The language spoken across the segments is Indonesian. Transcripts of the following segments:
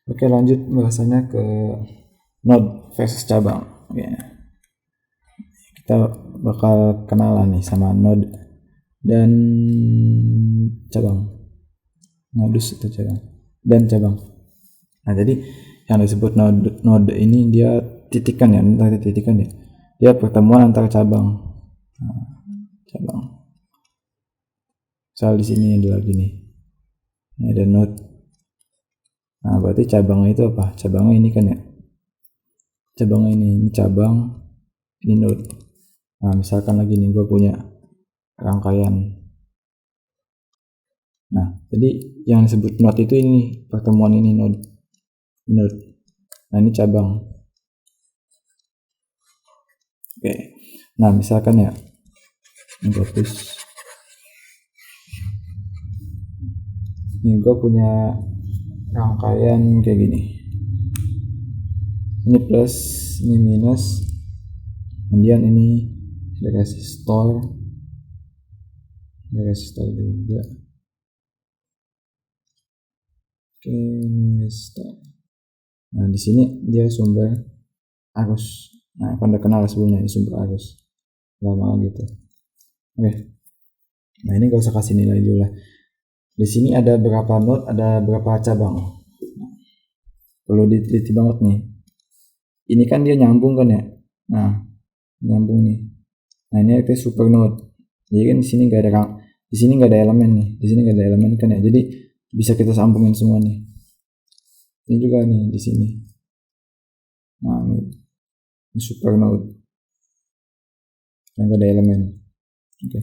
Oke, lanjut bahasanya ke node versus cabang. Oke. Kita bakal kenalan nih sama node dan cabang. Nodus itu cabang dan cabang. Nah, jadi yang disebut node ini dia titikan ya, entah titikan ya. Dia pertemuan antara cabang. Nah, cabang. Misal di sini ada lagi nih. Ini ada node. Nah, berarti cabangnya itu apa? Cabangnya ini kan ya. Cabangnya ini cabang, ini node. Nah, misalkan lagi nih gue punya rangkaian. Nah, jadi yang disebut node itu ini pertemuan ini node. Nah, ini cabang. Oke. Nah, misalkan ya ini hapus. Ini gue punya rangkaian kayak gini. Ini plus, ini minus. Kemudian ini ada resistor. Ada resistor juga. Oke, ini resistor. Nah, di sini dia sumber arus. Nah, kan udah kenal sebelumnya ini sumber arus. Lama gitu. Oke. Nah, ini gak usah kasih nilai dulu lah. Di sini ada berapa node, ada berapa cabang. Nah, perlu diteliti banget nih. Ini kan dia nyambung kan ya. Nah, nyambung nih. Nah, ini itu super node. Jadi kan di sini nggak ada elemen nih. Di sini nggak ada elemen kan ya. Jadi bisa kita sambungin semua nih. Ini juga nih di sini. Nah, ini super node. Yang nggak ada elemen. Oke.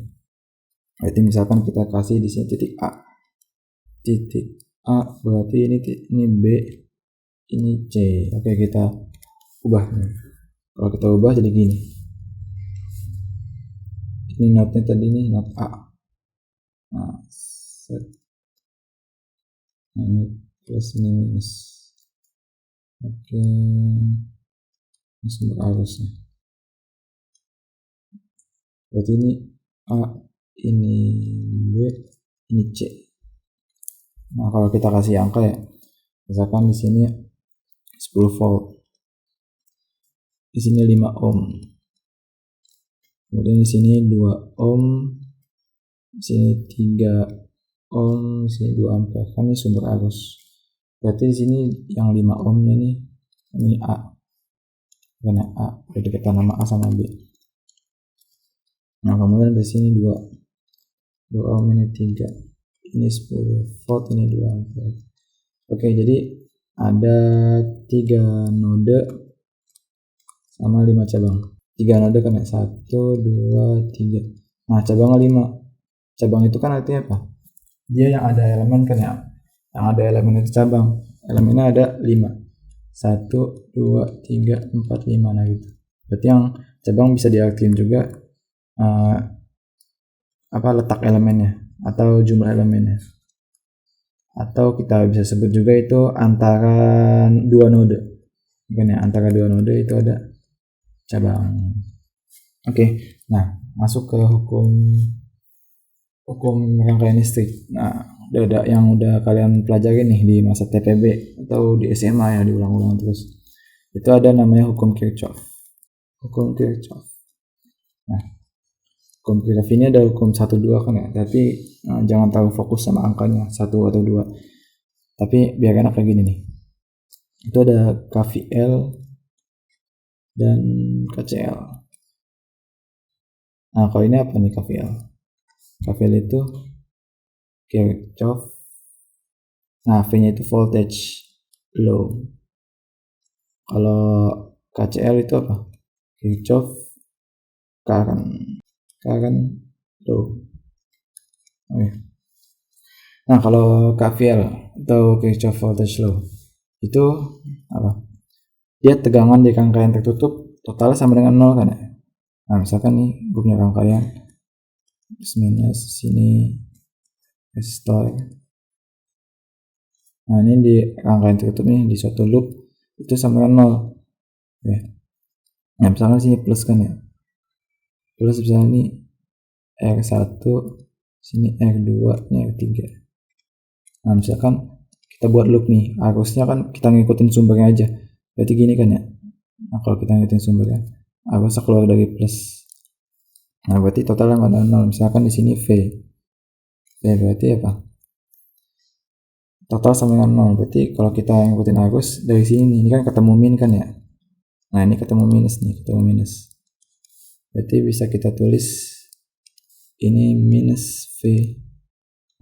Berarti misalkan kita kasih di sini titik A. Titik A berarti ini B, ini C. Oke, kita ubah. Kalau kita ubah jadi gini. Ini node-nya tadi nih node A. Nah, set. Nah, ini plus ini minus. Oke. Ini sumber arusnya. Berarti ini A, ini B, ini C. Nah, kalau kita kasih angka ya, misalkan di sini 10 volt, di sini 5 ohm, kemudian di sini 2 ohm, di sini 3 ohm, di sini 2 ampere. Kan ini sumber arus. Berarti di sini yang 5 ohmnya nih, ini A, karena A, udah dikatakan nama A sama B. Nah, kemudian di sini 2 ohm, ini 3, ini 10 volt, ini 2 ampere. Oke, jadi ada 3 node sama 5 cabang. 3 node kan ya, 1, 2, 3. Nah, cabangnya 5. Cabang itu kan artinya apa? Dia yang ada elemen kan ya. Yang ada elemen itu cabang. Elemennya ada 5. 1, 2, 3, 4, 5. Nah gitu. Berarti yang cabang bisa diartikan juga letak elemennya atau jumlah elemennya. Atau kita bisa sebut juga itu antara 2 node. Kan ya, antara 2 node itu ada cabang. Oke. Nah, masuk ke hukum rangkaian listrik. Nah, yang udah kalian pelajari nih di masa TPB atau di SMA ya, diulang-ulang terus. Itu ada namanya hukum Kirchhoff. Hukum Kirchhoff. Nah, hukum Kirchhoff ini ada hukum 1, 2 kan ya, tapi jangan terlalu fokus sama angkanya 1 atau 2. Tapi biar enak kayak gini nih. Itu ada KVL dan KCL. Nah, kalau ini apa nih KVL? KVL itu Kirchhoff. Nah, V-nya itu voltage law. Kalau KCL itu apa? Kirchhoff current law. Oke. Nah, kalau KVL atau Kirchhoff voltage law itu apa? Dia tegangan di rangkaian tertutup totalnya sama dengan 0 kan ya. Nah, misalkan nih gue punya rangkaian plus minus sini resistor. Nah, ini di rangkaian tertutup nih di suatu loop itu sama dengan 0 ya. Nah, misalkan sini plus kan ya, plus misalnya ini R1, sini R2, ini R3. Nah, misalkan kita buat loop nih, arusnya kan kita ngikutin sumbernya aja, berarti gini kan ya. Nah kalau kita ngikutin sumbernya, arusnya keluar dari plus, nah berarti totalnya nggak ada 0. Misalkan di sini V berarti apa, total sama dengan 0. Berarti kalau kita ngikutin arus dari sini nih, ini kan ketemu min kan ya, nah ini ketemu minus nih, ketemu minus, berarti bisa kita tulis ini minus V.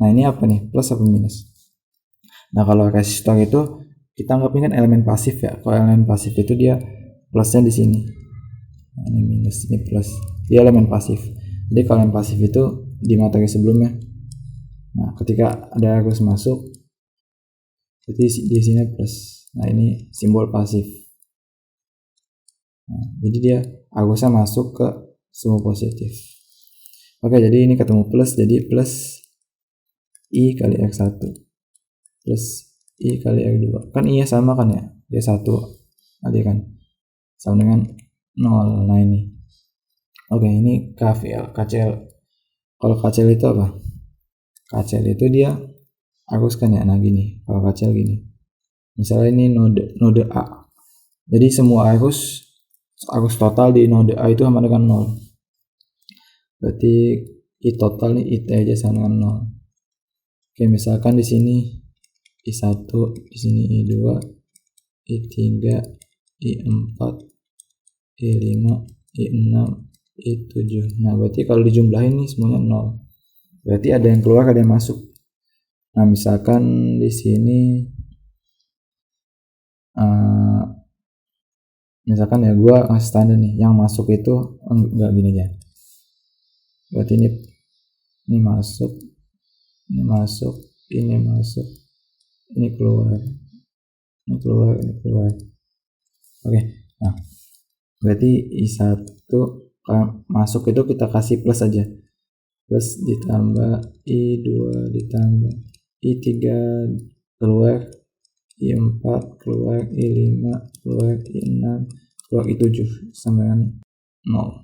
Nah ini apa nih, plus apa minus? Nah kalau resistor itu kita anggapnya kan elemen pasif ya. Kalau elemen pasif itu dia plusnya di sini. Nah, ini minus, ini plus. Dia elemen pasif. Jadi kalau elemen pasif itu di materi sebelumnya. Nah ketika ada arus masuk, jadi di sini plus. Nah ini simbol pasif. Nah, jadi dia arusnya masuk ke sumbu positif. Oke, jadi ini ketemu plus, jadi plus I kali R1 plus I kali R2. Kan I nya sama kan ya, dia 1 kali kan, sama dengan 0. Nah ini, oke, ini KVL, KCL. Kalau KCL itu apa? KCL itu dia arus kan ya, nah gini, kalau KCL gini, misalnya ini node A, jadi semua arus total di node A itu sama dengan 0. Berarti I total nih, IT aja sama dengan 0. Oke, misalkan di sini I1, di sini I2, I3, I4, I5, I6, I7. Nah, berarti kalau dijumlahin nih semuanya 0. Berarti ada yang keluar, ada yang masuk. Nah, misalkan di sini misalkan ya gua ngasih standar nih, yang masuk itu enggak gini aja. Berarti ini masuk, ini masuk, ini masuk, ini keluar, ini keluar, ini keluar. Oke, nah berarti I1 masuk itu kita kasih plus aja, plus ditambah I2 ditambah I3 keluar, I4 keluar, I5 keluar, I6 keluar, I7 sama dengan 0.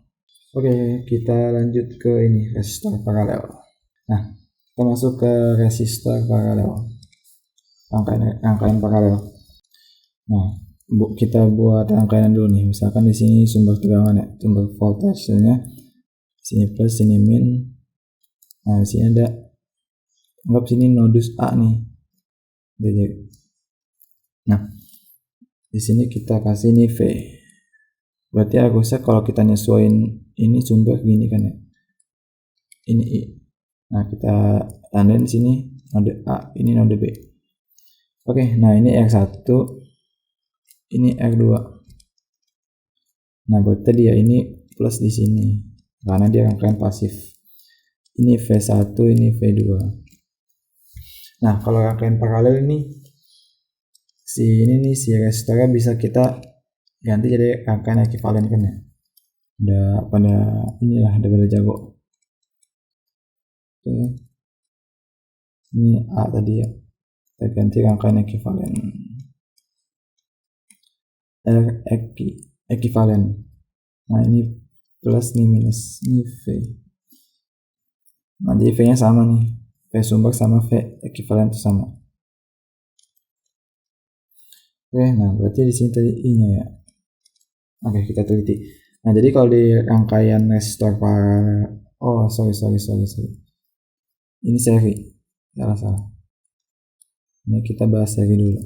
Oke, kita lanjut ke ini, resistor paralel. Nah, kita masuk ke resistor paralel, rangkaian paralel. Nah, kita buat rangkaian dulu nih. Misalkan di sini sumber tegangan ya, sumber voltasenya, sini plus, sini min. Nah, di sini ada, anggap sini nodus A nih. Jadi, nah, di sini kita kasih ini V. Berarti arusnya kalau kita nyesuaiin ini sumber gini kan ya. Ini I. Nah, kita tandain di sini node A, ini node B. Oke, nah ini R1, ini R2. Nah, berarti dia ini plus di sini karena dia rangkaian pasif. Ini V1, ini V2. Nah, kalau rangkaian paralel ini si resistornya bisa kita ganti jadi rangkaian ekivalen kan ya. Pada inilah, udah pada jago. Oke. Ini A tadi ya. Kita ganti rangkaian ekivalen. Ekivalen. Nah, ini plus, ini minus, ini V. Nah, jadi V nya sama nih, V sumber sama V ekivalen itu sama. Oke, nah berarti di sini tadi I nya ya. Oke, kita teliti. Nah, jadi kalau di rangkaian resistor sorry. Ini seri, salah. Ini kita bahas seri dulu.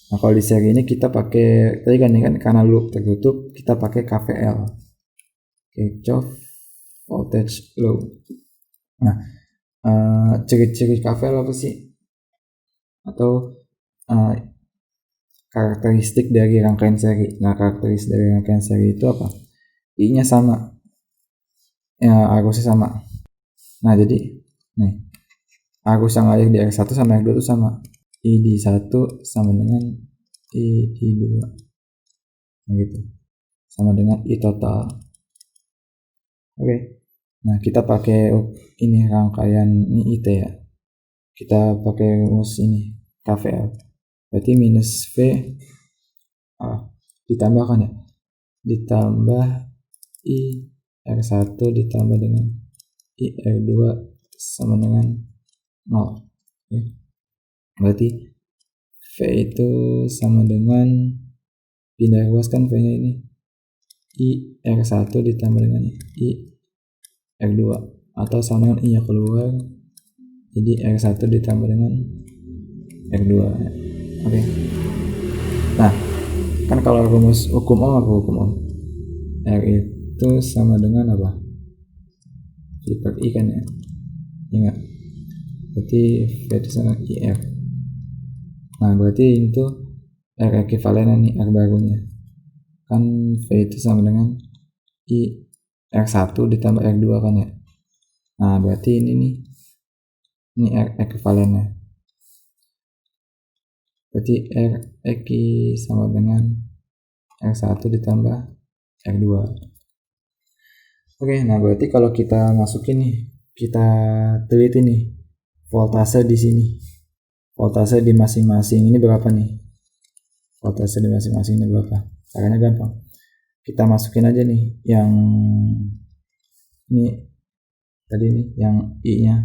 Nah, kalau di seri ini kita pakai, tadi kan ini kan karena loop tertutup, kita pakai KVL, Kirchhoff Voltage Law. Nah, ciri-ciri KVL apa sih? Atau karakteristik dari rangkaian seri. Nah, karakteristik dari rangkaian seri itu apa? I-nya sama, ya arusnya sama. Nah, jadi nih arus yang ada di R1 sama R2 itu sama. I di 1 sama dengan I di 2. Nah, gitu. Sama dengan I total. Oke. Nah, kita pakai ini rangkaian ini IT ya. Kita pakai rumus ini KVL. Berarti minus V ditambahkan ya. Ditambah I R1 ditambah dengan I R2 sama dengan 0. Oke. Berarti V itu sama dengan pindah ruas kan V nya ini I R1 ditambah dengan I R2, atau sama dengan I nya keluar jadi R1 ditambah dengan R2. Oke. Nah, kan kalau rumus hukum Ohm apa hukum Ohm? R itu sama dengan apa? V per I kan ya? Ingat. Berarti V itu sama IR. Nah, berarti itu R ekivalennya nih, R barunya. Kan V itu sama dengan I R1 ditambah R2 kan ya. Nah, berarti ini nih. Ini R ekivalennya. Berarti R eki sama dengan R1 ditambah R2. Oke, nah berarti kalau kita masukin nih, kita teliti nih voltase di sini. Voltase di masing-masing ini berapa nih? Voltase di masing-masing ini berapa? Caranya gampang. Kita masukin aja nih yang ini tadi nih, yang I-nya.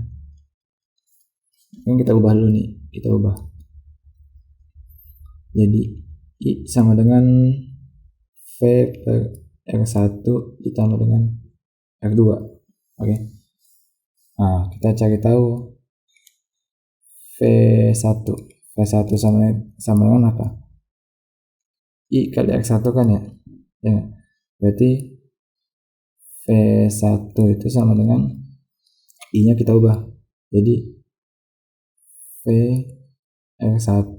Ini kita ubah dulu nih, kita ubah. Jadi I sama dengan V per R1 ditambah dengan R2. Oke. Nah, kita cari tahu V1 sama dengan apa? I kali R1 kan ya? Ya. Berarti V1 itu sama dengan I nya kita ubah. Jadi V R1,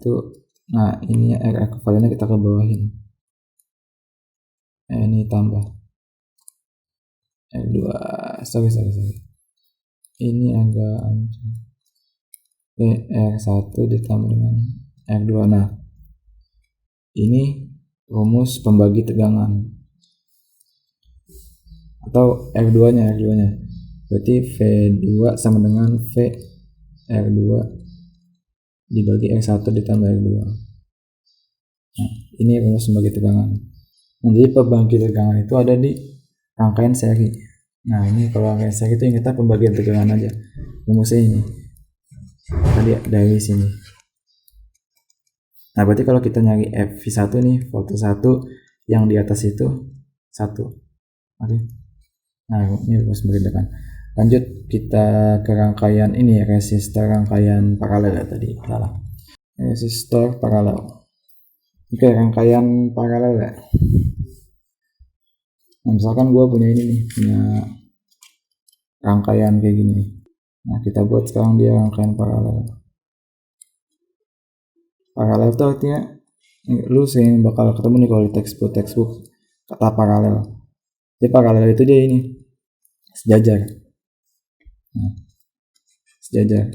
nah ini R ekivalennya kita ke bawahin. Ini tambah R2. Sorry. Ini agak R1 ditambah dengan R2. Nah, ini rumus pembagi tegangan atau R2 nya. Berarti V2 sama dengan V R2 dibagi R1 ditambah R2. Nah, ini rumus pembagi tegangan. Nah, jadi pembagi tegangan itu ada di rangkaian seri. Nah, ini kalau rangkaian seri itu kita pembagian tegangan aja. Rumusnya ini. Tadi dari sini. Nah, berarti kalau kita nyari V1 nih, voltage 1 yang di atas itu 1. Oke. Nah, ini rumus pembagi tegangan. Lanjut kita ke rangkaian ini, resistor rangkaian paralel ya tadi. Salah. Resistor paralel. Oke, rangkaian paralel ya. Nah, misalkan gue punya ini nih, punya rangkaian kayak gini nih. Nah, kita buat sekarang dia rangkaian paralel. Paralel itu artinya lu sering bakal ketemu nih kalau di textbook kata paralel. Jadi paralel itu dia ini sejajar. Nah, sejajar.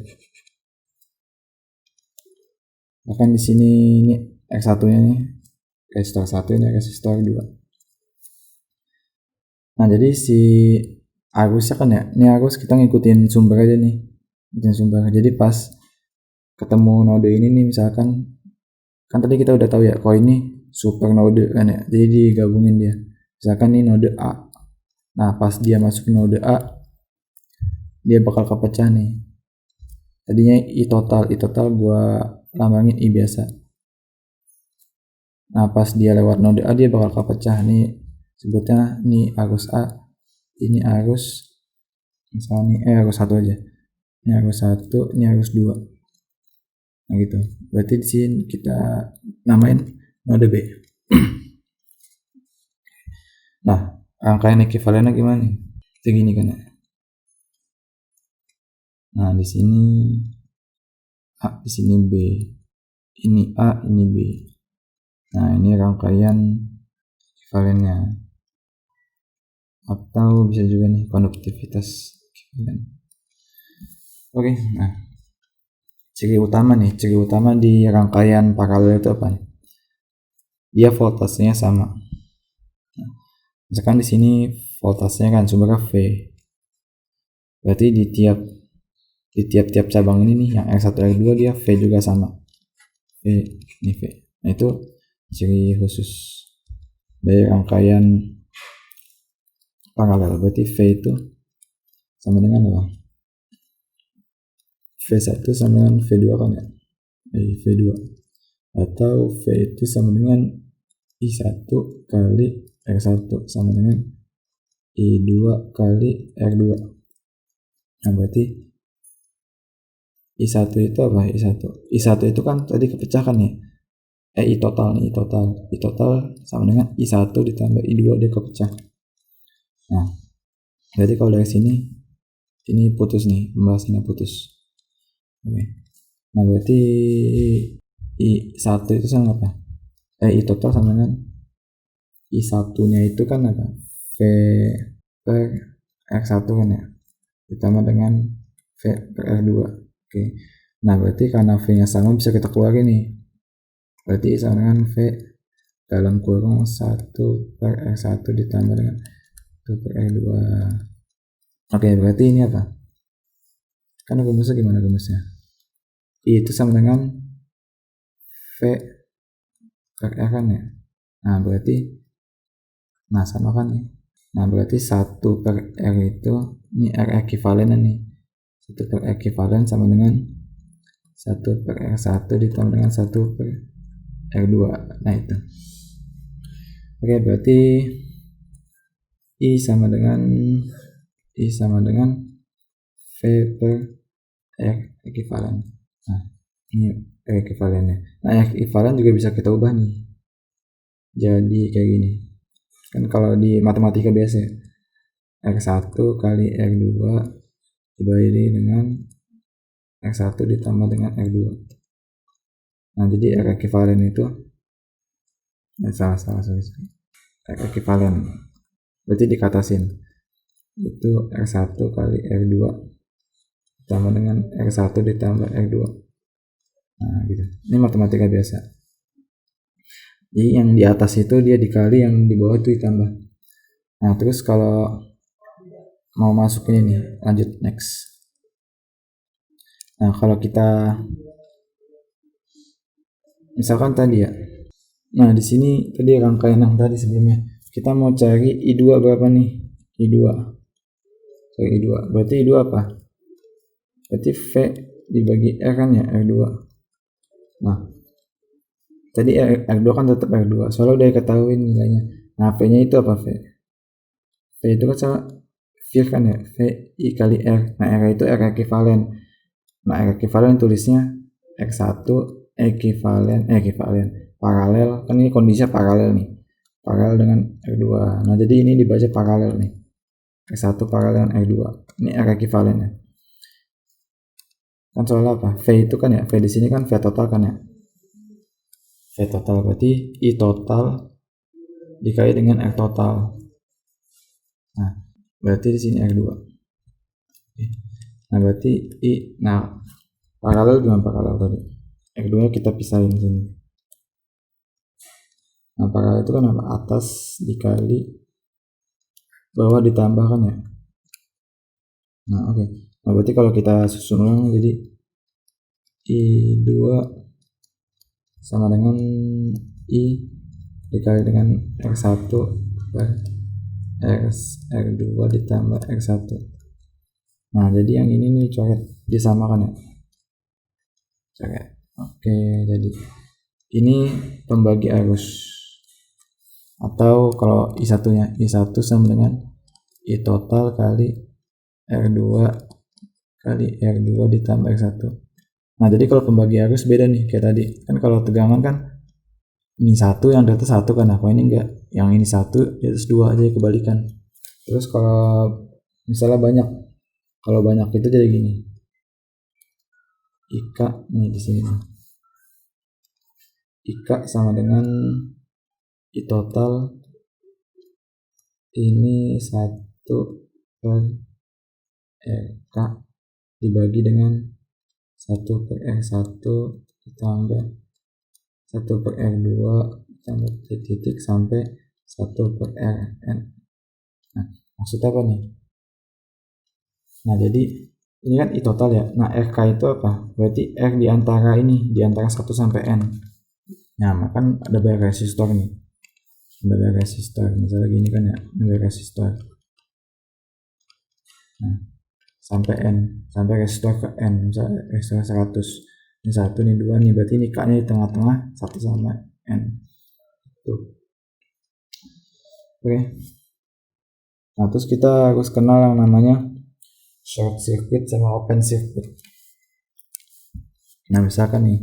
Bahkan di sini ini X1-nya nih, resistor 1 ini resistor 2. Nah, jadi si arusnya kan ya, ini arus kita ngikutin sumber aja nih. Ngikutin sumber. Jadi pas ketemu node ini nih, misalkan kan tadi kita udah tahu ya, kalau ini super node kan ya, jadi digabungin dia. Misalkan ini node A. Nah, pas dia masuk node A, dia bakal kepecah nih. Tadinya I total gua lambangin I biasa. Nah, pas dia lewat node A, dia bakal kepecah nih. Sebutnya nih arus A, ini arus misalnya nih, arus 1 aja. Ini arus 1, ini arus 2. Nah gitu. Berarti di sini kita namain node B. Nah, rangkaian ekivalennya gimana nih? Itu gini kan ya. Nah, di sini A, di sini B. Ini A, ini B. Nah, ini rangkaian ekivalennya. Atau bisa juga nih konduktivitas ekivalen. Oke, nah. Ciri utama di rangkaian paralel itu apa nih? Dia voltasenya sama. Nah, misalkan di sini voltasenya kan sumbernya V. Berarti di tiap cabang ini nih, yang R1 R2 dia V juga sama. V, ini V. Nah, itu ciri khusus dari rangkaian paralel. Berarti V itu sama dengan apa? V1 sama dengan V2 kan ya. V2, atau V itu sama dengan I1 kali R1 sama dengan I2 kali R2. Nah berarti I1 itu apa? I1 itu kan tadi kepecahkan ya, I total nih, I total sama dengan I1 ditambah I2, dia kepecah. Nah berarti kalau dari sini ini putus nih, pembahasannya putus. Oke. Nah berarti I1 itu sama apa? I total sama dengan I1 nya itu kan apa? V per R1 kan ya, ditambah dengan V per R2. Oke. Nah berarti karena V nya sama bisa kita keluarin nih, berarti sama dengan V dalam kurung 1 per R1 ditambah dengan 1 per R2. Oke, berarti ini apa? Kan rumusnya gimana rumusnya? I itu sama dengan V per R kan ya. Nah berarti sama kan nih. Nah berarti 1 per R itu, ini R ekivalen nih, 1 per ekivalen sama dengan 1 per R1 ditambah dengan 1 per R2. Nah itu. Oke, berarti I sama dengan V per R ekivalen. Nah ini R ekivalennya. Nah R ekivalen juga bisa kita ubah nih jadi kayak gini kan, kalau di matematika biasa R1 kali R2 dibagi dengan R1 ditambah dengan R2. Nah jadi R ekivalen itu sorry. R ekivalen berarti dikatasin itu R1 kali R2 ditambah dengan R1 ditambah R2. Nah gitu, ini matematika biasa. Jadi yang di atas itu dia dikali, yang di bawah itu ditambah. Nah terus kalau mau masuk ini nih, lanjut next. Nah kalau kita misalkan tadi ya, nah di sini tadi rangkaian yang tadi sebelumnya kita mau cari I2 berapa nih? I2 berarti I2 apa? Berarti V dibagi R kan ya, R2. Nah tadi R2 kan tetap R2 soalnya udah ketahuin nilainya. Nah V nya itu apa? V itu kan sama V kan ya, V I kali R. Nah R itu R ekivalen. Nah R ekivalen tulisnya R1 ekivalen paralel, kan ini kondisinya paralel nih, paralel dengan R2. Nah jadi ini dibaca paralel nih, R1 paralel dengan R2, ini R ekivalen ya kan. Soalnya apa? V itu kan ya, V di sini kan V total kan ya, V total berarti I total dikali dengan R total. Nah berarti di sini R2. Nah berarti paralel dengan paralel tadi, R2 nya kita pisahin sini. Nah paralel itu kan apa? Atas dikali bawah ditambahkan ya. Nah oke. Nah berarti kalau kita susun ulang jadi I2 sama dengan I dikali dengan R1 per R2 ditambah R1. Nah jadi yang ini nih coret, disamakan ya, coret. Oke, jadi ini pembagi arus, atau kalau I1 nya, I1 sama dengan I total kali R2 kali R2 ditambah R1. Nah jadi kalau pembagi arus beda nih, kayak tadi kan kalau tegangan kan ini 1 yang di atas 1 kan, apa ini enggak, yang ini 1 di atas 2 aja, kebalikan. Terus kalau misalnya banyak, kalau banyak itu jadi gini, IK nih di sini, IK sama dengan I total ini 1 per RK dibagi dengan 1 per R1 ditambah 1 per R2 ditambah titik sampai 1 per Rn. Nah maksudnya apa nih? Nah jadi ini kan I total ya. Nah RK itu apa? Berarti R diantara ini, diantara 1 sampai N. Nah kan ada banyak resistor nih, ada banyak resistor, misalnya gini kan ya, ada resistor. Nah sampai N, sampai resistor ke N, misalnya resistor 100. Ini 1, ini 2, nih berarti ini K-nya di tengah-tengah 1 sama N. Tuh. Oke. Nah, terus kita harus kenal yang namanya short circuit sama open circuit. Nah, misalkan nih,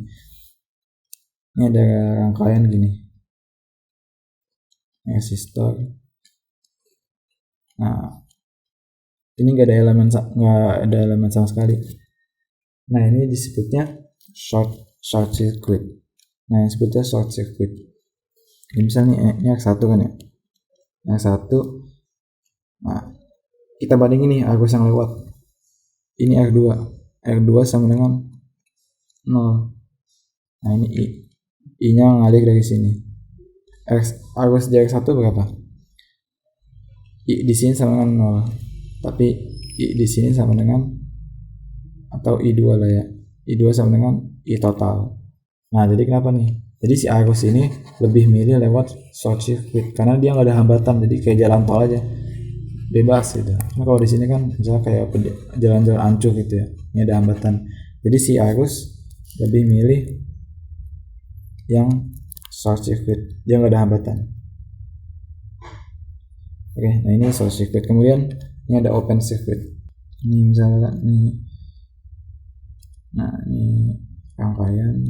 ini ada rangkaian gini, resistor. Nah, ini nggak ada elemen sama sekali. Nah, ini disebutnya short circuit. Nah, yang disebutnya short circuit. Ini misalnya ini R1 kan ya, R1. Nah, kita bandingin nih arus yang lewat. Ini R2 sama dengan 0. Nah, ini I-nya ngalir dari sini. Arus di R1 berapa? I di sini sama dengan 0. Tapi I di sini sama dengan, atau I2 lah ya. I2 sama dengan I total. Nah, jadi kenapa nih? Jadi si arus ini lebih milih lewat short circuit karena dia nggak ada hambatan, jadi kayak jalan tol aja, bebas gitu. Nah, kalau di sini kan misalnya kayak jalan-jalan ancur gitu ya, ini ada hambatan. Jadi si arus lebih milih yang short circuit, dia nggak ada hambatan. Oke, nah ini short circuit. Kemudian ini ada open circuit. Ini misalnya nih, nah ini rangkaian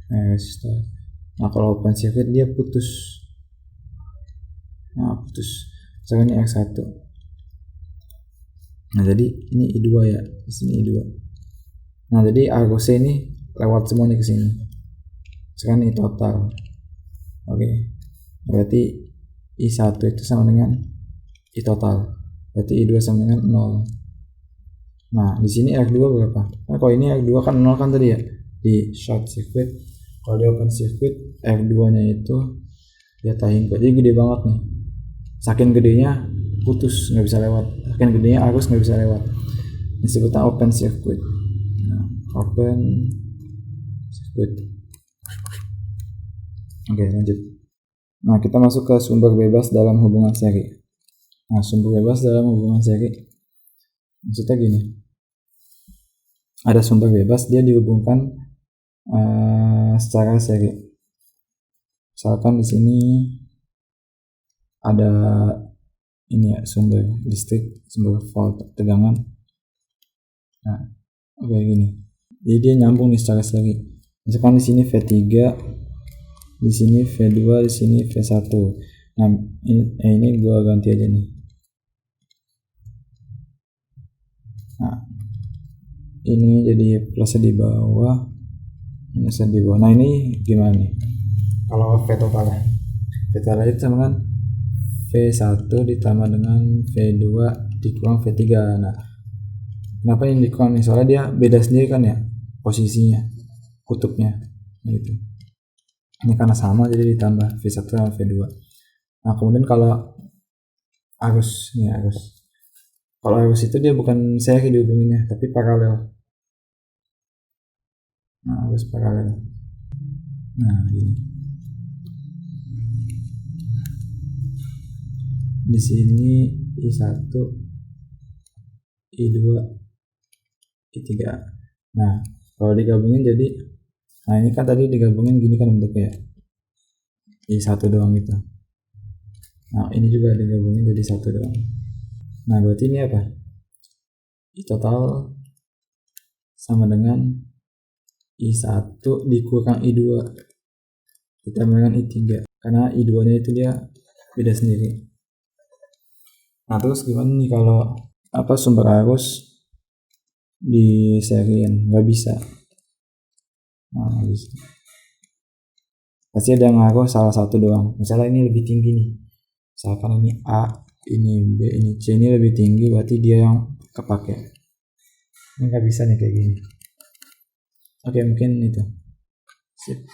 resistor. Nah, kalau open circuit dia putus. Nah, putus. Misalnya ini R1. Nah, jadi ini I2 ya, di sini I2. Nah, jadi arusnya ini lewat semuanya ke sini. Sekarang ini total. Oke. Berarti I1 itu sama dengan I total. Berarti I2 sama dengan 0. Nah, di sini R2 berapa? Nah, kalau ini R2 kan 0 kan tadi ya di short circuit. Kalau di open circuit R2-nya itu dia tahing, jadi gede banget nih. Saking gedenya putus, nggak bisa lewat. Saking gedenya arus nggak bisa lewat. Disebutnya open circuit. Nah, open circuit. Oke, lanjut. Nah, kita masuk ke sumber bebas dalam hubungan seri. Nah, sumber bebas dalam hubungan seri maksudnya gini. Ada sumber bebas, dia dihubungkan secara seri. Misalkan di sini ada ini ya, sumber listrik, sumber volt, tegangan. Nah, kayak gini. Jadi dia nyambung nih secara seri. Misalkan di sini V3, di sini V2, di sini V1. Nah, ini gua ganti aja nih. Nah, ini jadi plusnya di bawah, minusnya di bawah. Nah, ini gimana nih? Kalau V total itu sama kan V1 ditambah dengan V2 dikurang V3. Nah, kenapa ini dikurang nih? Soalnya dia beda sendiri kan ya posisinya, kutubnya gitu. Ini karena sama jadi ditambah V1 sama V2. Nah, kemudian kalau arus, ini arus. Kalau arus itu dia bukan seri dihubunginnya, tapi paralel. Nah, arus paralel. Nah, ini. Di sini I1, I2, I3. Nah, kalau digabungin jadi, nah ini kan tadi digabungin gini kan bentuknya I1 doang gitu. Nah, ini juga digabungin jadi 1 doang. Nah, berarti ini apa? I total sama dengan I1 dikurang I2 ditambah dengan I3, karena I2 nya itu dia beda sendiri. Nah, terus gimana nih kalau sumber arus di seriin? Nggak bisa. Nah, nggak bisa. Pasti ada ngaruh salah satu doang. Misalnya ini lebih tinggi nih. Misalkan ini A, ini B, ini C, ini lebih tinggi, berarti dia yang kepake. Ini nggak bisa nih kayak gini. Oke, mungkin itu. Sip.